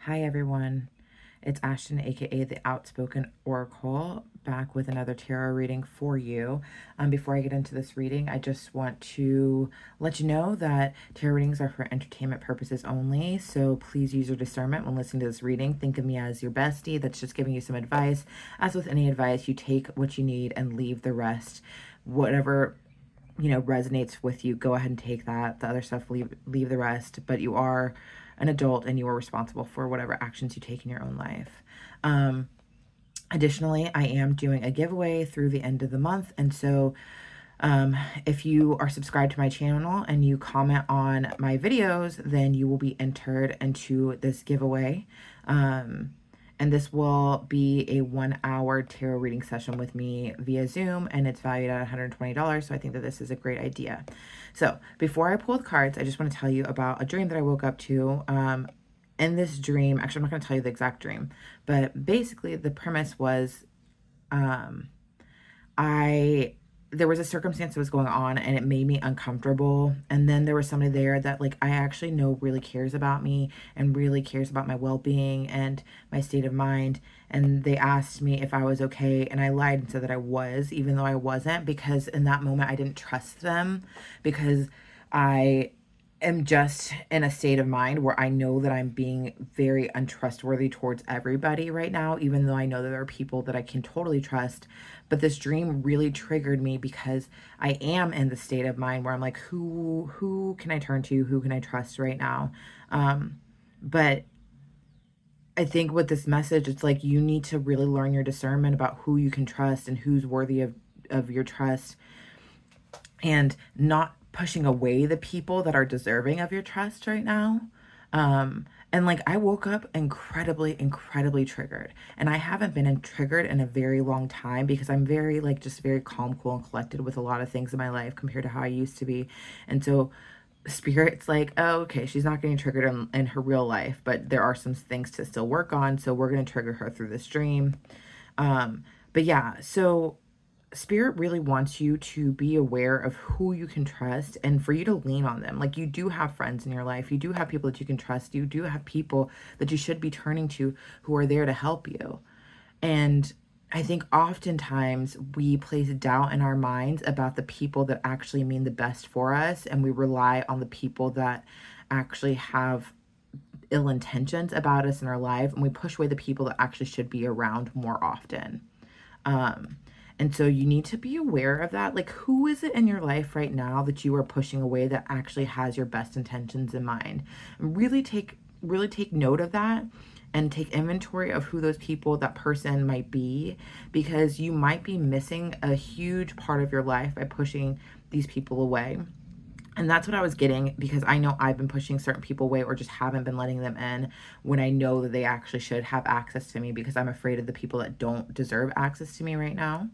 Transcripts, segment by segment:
Hi everyone, it's Ashton, aka the Outspoken Oracle, back with another tarot reading for you. Before I get into this reading, I just want to let you know that tarot readings are for entertainment purposes only, so please use your discernment when listening to this reading. Think of me as your bestie that's just giving you some advice. As with any advice, you take what you need and leave the rest. Whatever resonates with you, go ahead and take that. The other stuff, leave the rest. But you are an adult and you are responsible for whatever actions you take in your own life. Additionally, I am doing a giveaway through the end of the month, and so if you are subscribed to my channel and you comment on my videos, then you will be entered into this giveaway. And this will be a 1-hour tarot reading session with me via Zoom, and it's valued at $120. So I think that this is a great idea. So before I pull the cards, I just want to tell you about a dream that I woke up to. In this dream, actually, I'm not going to tell you the exact dream, but basically the premise was there was a circumstance that was going on and it made me uncomfortable. And then there was somebody there that I actually know really cares about me and really cares about my well-being and my state of mind. And they asked me if I was okay. And I lied and said that I was, even though I wasn't, because in that moment I didn't trust them, because I am just in a state of mind where I know that I'm being very untrustworthy towards everybody right now, even though I know that there are people that I can totally trust. But this dream really triggered me because I am in the state of mind where I'm like, who can I turn to? Who can I trust right now? But I think with this message, it's like you need to really learn your discernment about who you can trust and who's worthy of your trust, and not pushing away the people that are deserving of your trust right now. And I woke up incredibly triggered, and I haven't been triggered in a very long time because I'm very just very calm, cool, and collected with a lot of things in my life compared to how I used to be. And so Spirit's like, oh, okay, she's not getting triggered in her real life, but there are some things to still work on. So we're going to trigger her through this dream. But yeah, so Spirit really wants you to be aware of who you can trust and for you to lean on them. You do have friends in your life. You do have people that you can trust. You do have people that you should be turning to who are there to help you. And I think oftentimes we place doubt in our minds about the people that actually mean the best for us, and we rely on the people that actually have ill intentions about us in our life, and we push away the people that actually should be around more often. And so you need to be aware of that. Who is it in your life right now that you are pushing away that actually has your best intentions in mind? And really take note of that and take inventory of who those people, that person might be, because you might be missing a huge part of your life by pushing these people away. And that's what I was getting, because I know I've been pushing certain people away or just haven't been letting them in when I know that they actually should have access to me, because I'm afraid of the people that don't deserve access to me right now.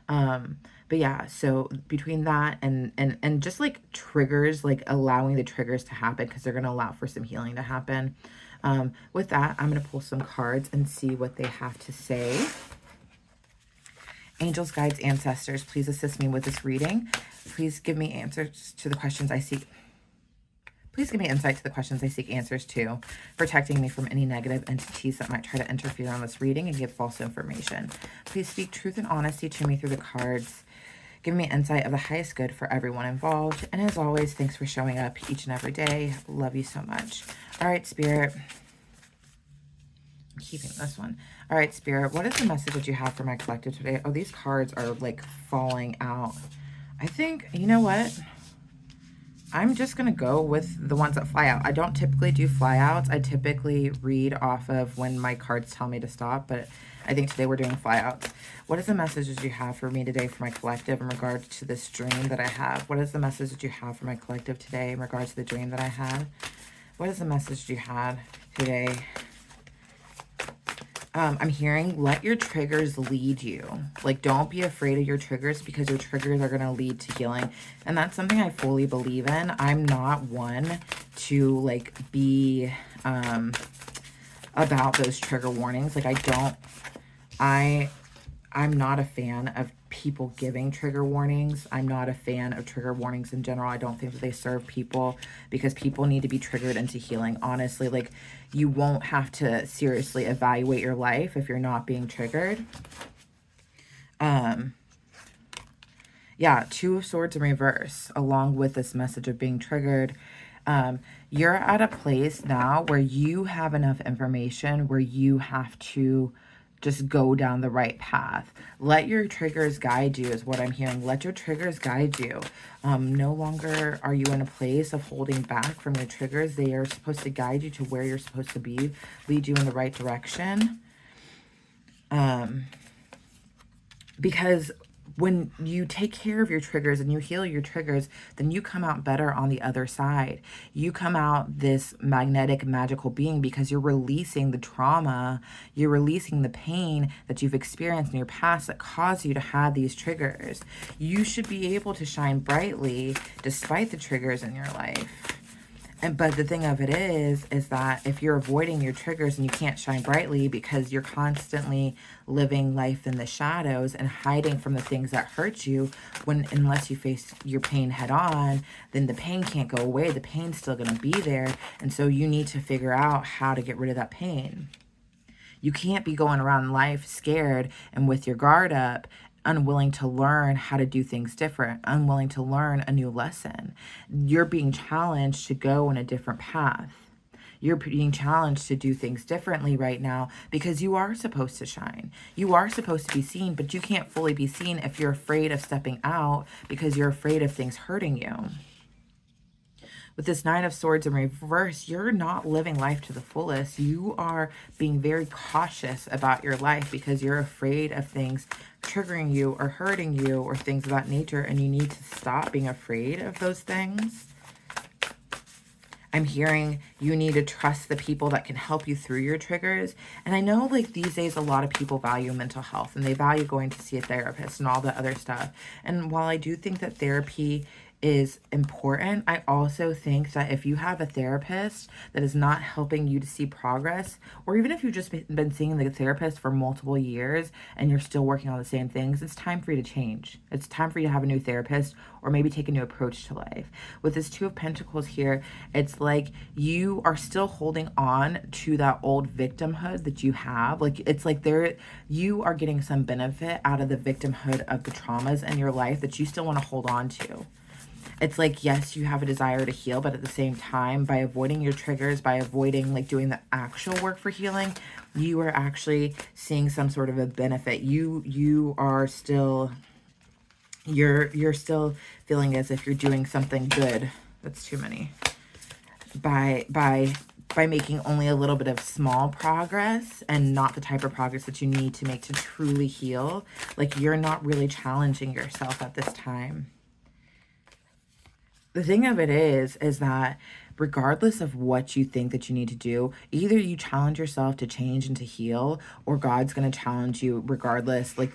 But yeah, so between that and just triggers, allowing the triggers to happen, because they're going to allow for some healing to happen. With that, I'm going to pull some cards and see what they have to say. Angels, guides, ancestors, please assist me with this reading. Please give me answers to the questions I seek. Please give me insight to the questions I seek answers to, protecting me from any negative entities that might try to interfere on this reading and give false information. Please speak truth and honesty to me through the cards. Give me insight of the highest good for everyone involved. And as always, thanks for showing up each and every day. Love you so much. All right, Spirit. I'm keeping this one. All right, Spirit, what is the message that you have for my collective today? Oh, these cards are falling out. I think, you know what? I'm just going to go with the ones that fly out. I don't typically do flyouts. I typically read off of when my cards tell me to stop, but I think today we're doing flyouts. What is the message that you have for me today for my collective in regards to this dream that I have? What is the message that you have for my collective today in regards to the dream that I had? What is the message that you had today? I'm hearing, let your triggers lead you. Don't be afraid of your triggers, because your triggers are going to lead to healing. And that's something I fully believe in. I'm not one to be about those trigger warnings. I'm not a fan of people giving trigger warnings. I'm not a fan of trigger warnings in general. I don't think that they serve people, because people need to be triggered into healing. Honestly, like, you won't have to seriously evaluate your life if you're not being triggered. Yeah, Two of Swords in reverse, along with this message of being triggered. You're at a place now where you have enough information where you have to just go down the right path. Let your triggers guide you is what I'm hearing. Let your triggers guide you. No longer are you in a place of holding back from your triggers. They are supposed to guide you to where you're supposed to be, lead you in the right direction. Because when you take care of your triggers and you heal your triggers, then you come out better on the other side. You come out this magnetic, magical being, because you're releasing the trauma, you're releasing the pain that you've experienced in your past that caused you to have these triggers. You should be able to shine brightly despite the triggers in your life. But the thing of it is that if you're avoiding your triggers and you can't shine brightly because you're constantly living life in the shadows and hiding from the things that hurt you, unless you face your pain head on, then the pain can't go away. The pain's still going to be there. And so you need to figure out how to get rid of that pain. You can't be going around life scared and with your guard up, unwilling to learn how to do things different, unwilling to learn a new lesson. You're being challenged to go in a different path. You're being challenged to do things differently right now, because you are supposed to shine. You are supposed to be seen, but you can't fully be seen if you're afraid of stepping out because you're afraid of things hurting you. With this Nine of Swords in reverse, you're not living life to the fullest. You are being very cautious about your life because you're afraid of things triggering you or hurting you or things of that nature, and you need to stop being afraid of those things. I'm hearing you need to trust the people that can help you through your triggers. And I know, like, these days a lot of people value mental health and they value going to see a therapist and all the other stuff. And while I do think that therapy is important, I also think that if you have a therapist that is not helping you to see progress, or even if you've just been seeing the therapist for multiple years and you're still working on the same things, it's time for you to change. It's time for you to have a new therapist, or maybe take a new approach to life. With this Two of Pentacles here, it's like you are still holding on to that old victimhood that you have. Like, it's like you are getting some benefit out of the victimhood of the traumas in your life that you still want to hold on to. It's like, yes, you have a desire to heal, but at the same time, by avoiding your triggers, by avoiding like doing the actual work for healing, you are actually seeing some sort of a benefit. You are still, you're still feeling as if you're doing something good. That's too many. By making only a little bit of small progress and not the type of progress that you need to make to truly heal. Like, you're not really challenging yourself at this time. The thing of it is that regardless of what you think that you need to do, either you challenge yourself to change and to heal, or God's going to challenge you regardless. Like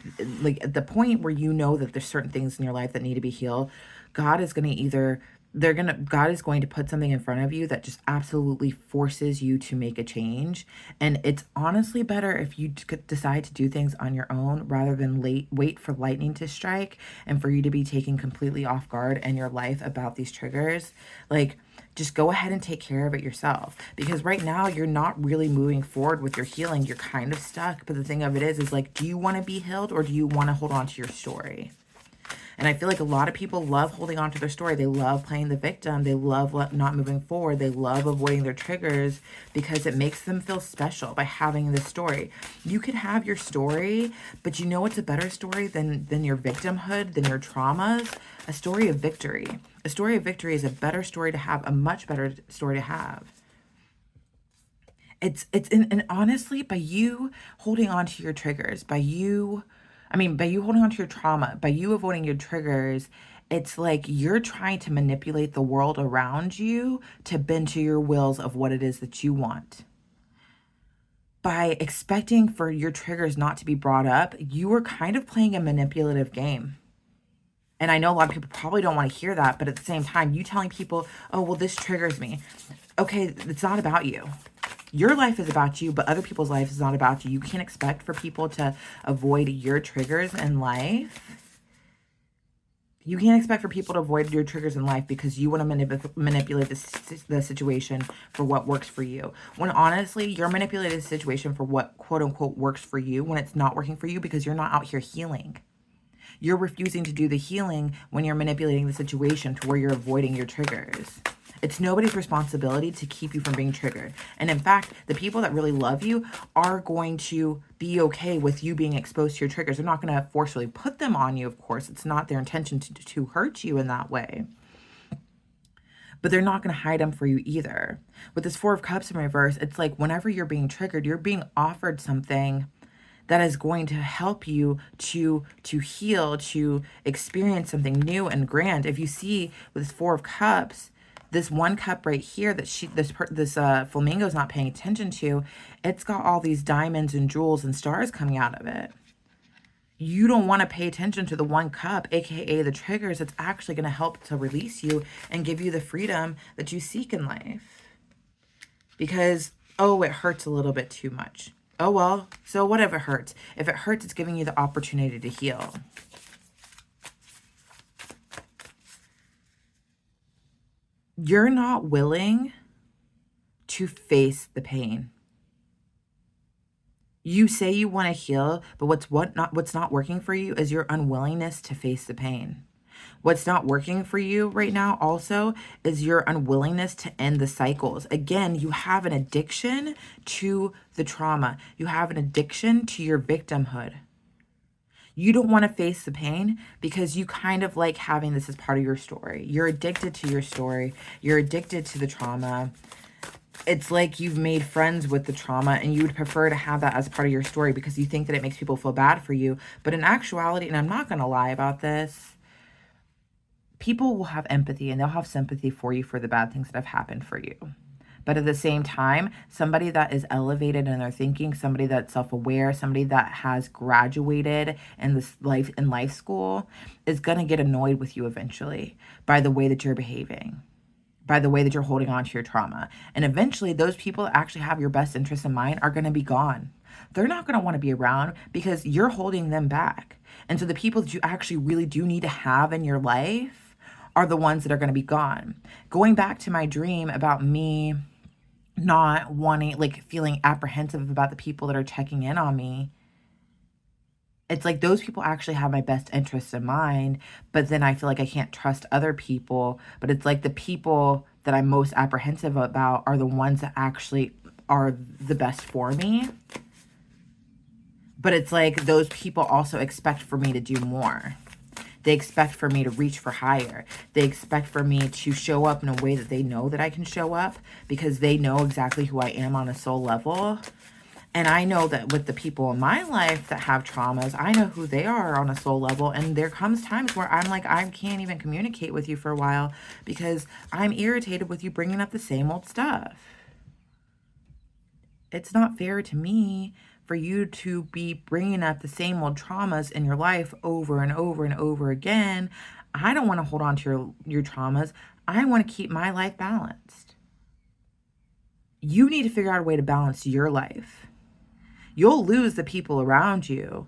at the point where you know that there's certain things in your life that need to be healed, God is going to God is going to put something in front of you that just absolutely forces you to make a change. And it's honestly better if you decide to do things on your own rather than wait for lightning to strike and for you to be taken completely off guard in your life about these triggers. Like, just go ahead and take care of it yourself, because right now you're not really moving forward with your healing. You're kind of stuck. But the thing of it is like, do you want to be healed, or do you want to hold on to your story? And I feel like a lot of people love holding on to their story. They love playing the victim. They love not moving forward. They love avoiding their triggers because it makes them feel special by having this story. You could have your story, but you know what's a better story than your victimhood, than your traumas? A story of victory. A story of victory is a better story to have, a much better story to have. And honestly, by you holding on to your triggers, by you holding on to your trauma, by you avoiding your triggers, it's like you're trying to manipulate the world around you to bend to your wills of what it is that you want. By expecting for your triggers not to be brought up, you are kind of playing a manipulative game. And I know a lot of people probably don't want to hear that, but at the same time, you telling people, oh, well, this triggers me. Okay, it's not about you. Your life is about you, but other people's life is not about you. You can't expect for people to avoid your triggers in life. You can't expect for people to avoid your triggers in life because you want to manipulate the situation for what works for you. When honestly, you're manipulating the situation for what quote unquote works for you when it's not working for you because you're not out here healing. You're refusing to do the healing when you're manipulating the situation to where you're avoiding your triggers. It's nobody's responsibility to keep you from being triggered. And in fact, the people that really love you are going to be okay with you being exposed to your triggers. They're not going to forcefully put them on you, of course. It's not their intention to hurt you in that way. But they're not going to hide them for you either. With this Four of Cups in reverse, it's like whenever you're being triggered, you're being offered something that is going to help you to heal, to experience something new and grand. If you see with this Four of Cups, this one cup right here that this flamingo is not paying attention to, it's got all these diamonds and jewels and stars coming out of it. You don't want to pay attention to the one cup, aka the triggers. It's actually going to help to release you and give you the freedom that you seek in life. Because, oh, it hurts a little bit too much. Oh, well, so what if it hurts? If it hurts, it's giving you the opportunity to heal. You're not willing to face the pain. You say you want to heal, but what's not working for you is your unwillingness to face the pain. What's not working for you right now also is your unwillingness to end the cycles. Again, you have an addiction to the trauma. You have an addiction to your victimhood. You don't want to face the pain because you kind of like having this as part of your story. You're addicted to your story. You're addicted to the trauma. It's like you've made friends with the trauma and you would prefer to have that as part of your story because you think that it makes people feel bad for you. But in actuality, and I'm not going to lie about this, people will have empathy and they'll have sympathy for you for the bad things that have happened for you. But at the same time, somebody that is elevated in their thinking, somebody that's self-aware, somebody that has graduated in life school is going to get annoyed with you eventually by the way that you're behaving, by the way that you're holding on to your trauma. And eventually those people that actually have your best interests in mind are going to be gone. They're not going to want to be around because you're holding them back. And so the people that you actually really do need to have in your life are the ones that are going to be gone. Going back to my dream about me not wanting, like feeling apprehensive about the people that are checking in on me. It's like those people actually have my best interests in mind, but then I feel like I can't trust other people. But it's like the people that I'm most apprehensive about are the ones that actually are the best for me. But it's like those people also expect for me to do more. They expect for me to reach for higher. They expect for me to show up in a way that they know that I can show up because they know exactly who I am on a soul level. And I know that with the people in my life that have traumas, I know who they are on a soul level. And there comes times where I'm like, I can't even communicate with you for a while because I'm irritated with you bringing up the same old stuff. It's not fair to me for you to be bringing up the same old traumas in your life over and over and over again. I don't want to hold on to your traumas. I want to keep my life balanced. You need to figure out a way to balance your life. You'll lose the people around you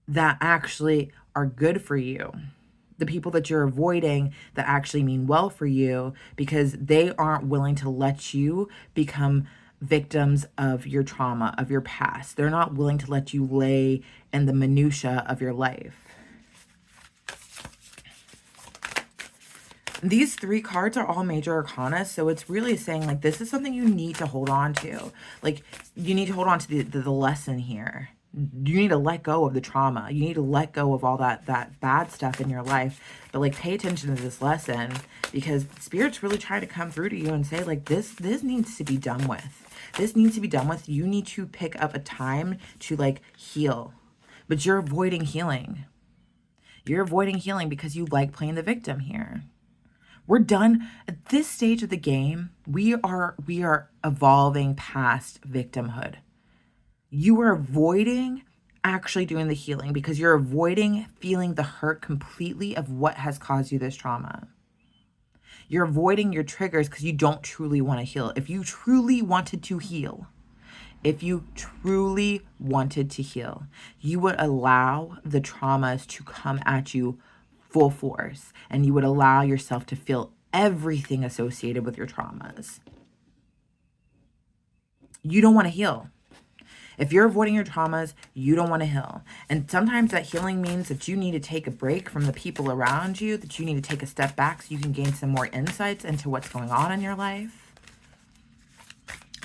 that actually are good for you. The people that you're avoiding that actually mean well for you because they aren't willing to let you become victims of your trauma, of your past. They're not willing to let you lay in the minutia of your life. These three cards are all major arcana, so it's really saying like this is something you need to hold on to. Like you need to hold on to the lesson here. You need to let go of the trauma. You need to let go of all that bad stuff in your life. But like pay attention to this lesson because Spirit's really trying to come through to you and say like this needs to be done with. This needs to be done with. You need to pick up a time to like heal. But you're avoiding healing. You're avoiding healing because you like playing the victim here. We're done at this stage of the game. We are evolving past victimhood. You are avoiding actually doing the healing because you're avoiding feeling the hurt completely of what has caused you this trauma. You're avoiding your triggers because you don't truly want to heal. If you truly wanted to heal, you would allow the traumas to come at you full force, and you would allow yourself to feel everything associated with your traumas. You don't want to heal. If you're avoiding your traumas, you don't want to heal. And sometimes that healing means that you need to take a break from the people around you, that you need to take a step back so you can gain some more insights into what's going on in your life.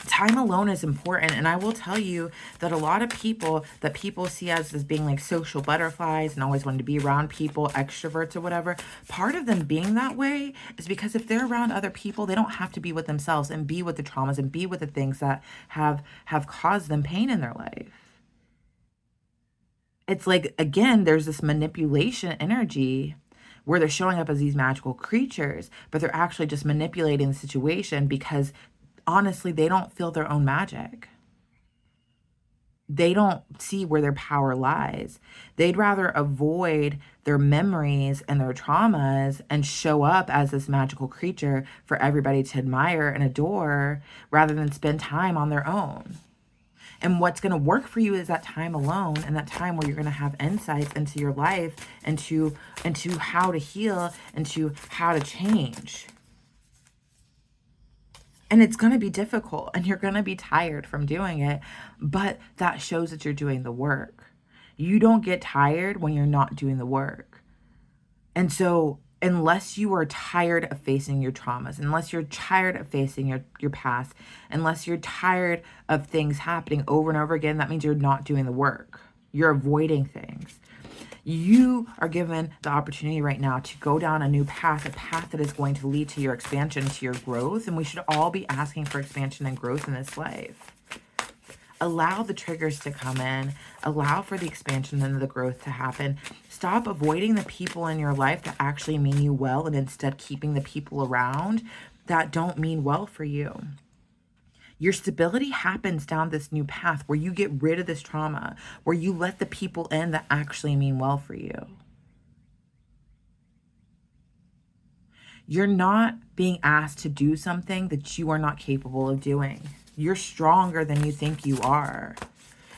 Time alone is important. And I will tell you that a lot of people that people see as being like social butterflies and always wanting to be around people, extroverts or whatever, part of them being that way is because if they're around other people, they don't have to be with themselves and be with the traumas and be with the things that have caused them pain in their life. It's like, again, there's this manipulation energy where they're showing up as these magical creatures, but they're actually just manipulating the situation because honestly, they don't feel their own magic. They don't see where their power lies. They'd rather avoid their memories and their traumas and show up as this magical creature for everybody to admire and adore rather than spend time on their own. And what's going to work for you is that time alone and that time where you're going to have insights into your life, into how to heal, into how to change. And it's going to be difficult and you're going to be tired from doing it, but that shows that you're doing the work. You don't get tired when you're not doing the work. And so unless you are tired of facing your traumas, unless you're tired of facing your past, unless you're tired of things happening over and over again, that means you're not doing the work. You're avoiding things. You are given the opportunity right now to go down a new path, a path that is going to lead to your expansion, to your growth. And we should all be asking for expansion and growth in this life. Allow the triggers to come in. Allow for the expansion and the growth to happen. Stop avoiding the people in your life that actually mean you well and instead keeping the people around that don't mean well for you. Your stability happens down this new path where you get rid of this trauma, where you let the people in that actually mean well for you. You're not being asked to do something that you are not capable of doing. You're stronger than you think you are.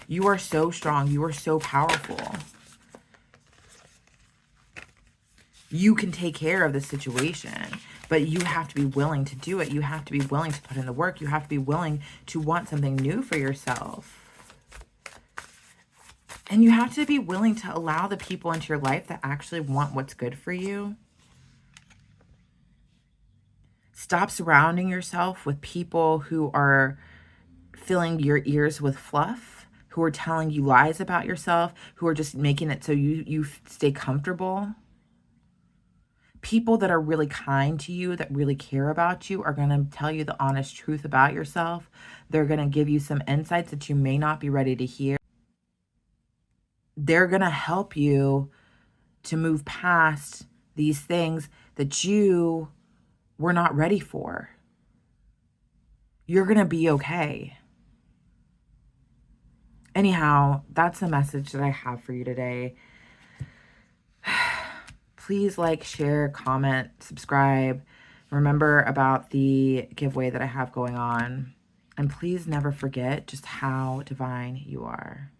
You are so strong. You are so powerful. You can take care of the situation, but you have to be willing to do it. You have to be willing to put in the work. You have to be willing to want something new for yourself. And you have to be willing to allow the people into your life that actually want what's good for you. Stop surrounding yourself with people who are filling your ears with fluff, who are telling you lies about yourself, who are just making it so you stay comfortable. People that are really kind to you, that really care about you, are going to tell you the honest truth about yourself. They're going to give you some insights that you may not be ready to hear. They're going to help you to move past these things that you were not ready for. You're going to be okay. Anyhow, that's the message that I have for you today. Please like, share, comment, subscribe. Remember about the giveaway that I have going on. And please never forget just how divine you are.